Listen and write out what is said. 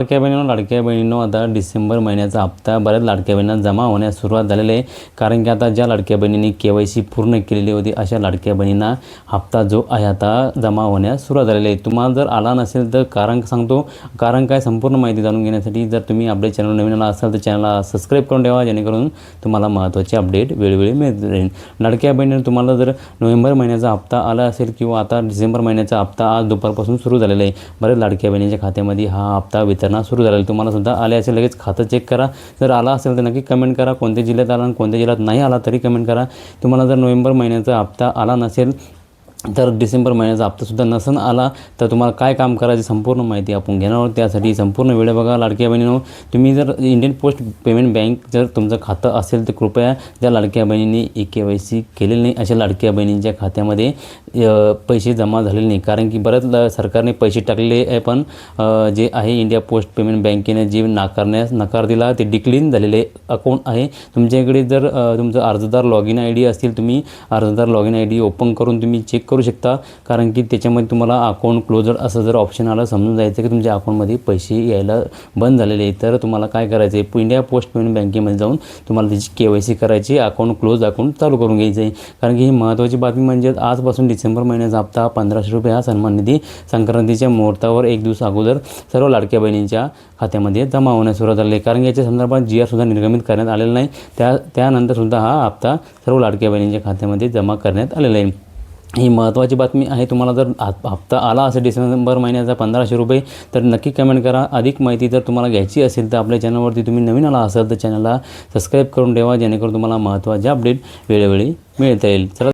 लाडक्या बहिणींनो आता डिसेंबर महिन्याचा हप्ता बऱ्याच लाडक्या बहिणींना जमा होण्यास सुरुवात झालेली आहे। कारण की आता ज्या लाडक्या बहिणींनी KYC पूर्ण केलेली होती अशा लाडक्या बहिणींना हप्ता जो आहे आता जमा होण्यास सुरुवात झालेली आहे। तुम्हाला जर आला नसेल तर कारण सांगतो, कारण काय संपूर्ण माहिती जाणून घेण्यासाठी जर तुम्ही आपल्या चॅनल नवीन आला असाल तर चॅनलला सबस्क्राईब करून ठेवा, जेणेकरून तुम्हाला महत्त्वाचे अपडेट वेळोवेळी मिळत राहील। लाडक्या बहिणींना तुम्हाला जर नोव्हेंबर महिन्याचा हप्ता आला असेल किंवा आता डिसेंबर महिन्याचा हप्ता आज दुपारपासून सुरू झालेला आहे, बरेच लाडक्या बहिणींच्या खात्यामध्ये हा हप्ता वितरणा सुरू झालेला आहे। तुम्हाला सुद्धा आले असेल लगेच खातं चेक करा। जर आला असेल तर नक्की कमेंट करा कोणत्या जिल्ह्यात आला आणि कोणत्या जिल्ह्यात नाही आला तरी कमेंट करा। तुम्हाला जर नोव्हेंबर महिन्याचा हप्ता आला नसेल तर डिसेंबर महिन्याचा हप्तासुद्धा नसन आला तर तुम्हाला काय काम करायची संपूर्ण माहिती आपण घेणार आहोत। त्यासाठी संपूर्ण व्हिडिओ बघा। लाडक्या बहिणींनो, तुम्ही जर इंडियन पोस्ट पेमेंट बँक जर तुमचं खातं असेल तर कृपया ज्या लाडक्या बहिणींनी KYC केलेलं नाही अशा लाडक्या बहिणींच्या खात्यामध्ये पैसे जमा झालेले नाही। कारण की बऱ्याच सरकारने पैसे टाकलेले आहे, पण जे आहे इंडिया पोस्ट पेमेंट बँकेने जे नकार दिला ते डिक्लीन झालेले अकाउंट आहे। तुमच्याकडे जर तुमचं अर्जदार लॉगिन ID असतील, तुम्ही अर्जदार लॉगिन ID ओपन करून तुम्ही चेक करू शकता। कारण की त्याच्यामध्ये तुम्हाला अकाउंट क्लोजर असं जर ऑप्शन आलं समजून जायचं की तुमच्या अकाउंटमध्ये पैसे यायला बंद झालेले आहे। तर तुम्हाला काय करायचं आहे, इंडिया पोस्ट पेमेंट बँकेमध्ये जाऊन तुम्हाला त्याची KYC करायची, अकाउंट क्लोज अकाउंट चालू करून घ्यायचं आहे। कारण की ही महत्त्वाची बातमी म्हणजे आजपासून डिसेंबर महिन्याचा हप्ता 1500 रुपये हा सन्मान निधी संक्रांतीच्या मुहूर्तावर एक दिवस अगोदर सर्व लाडक्या बहिणींच्या खात्यामध्ये जमा होण्यास सुरुवात झाली आहे। कारण याच्या संदर्भात GR सुद्धा निर्गमित करण्यात आलेला नाही, त्यानंतर सुद्धा हा हप्ता सर्व लाडक्या बहिणींच्या खात्यामध्ये जमा करण्यात आलेला आहे। ही महत्त्वाची बातमी आहे। तुम्हाला जर हप्ता आला असेल डिसेंबर महिन्याचा 1500 रुपये तर नक्की कमेंट करा। अधिक माहिती जर तुम्हाला घ्यायची असेल तर आपल्या चॅनलवरती तुम्ही नवीन आला असाल तर चॅनलला सबस्क्राईब करून ठेवा, जेणेकरून तुम्हाला महत्त्वाचे अपडेट वेळोवेळी मिळता येईल। चला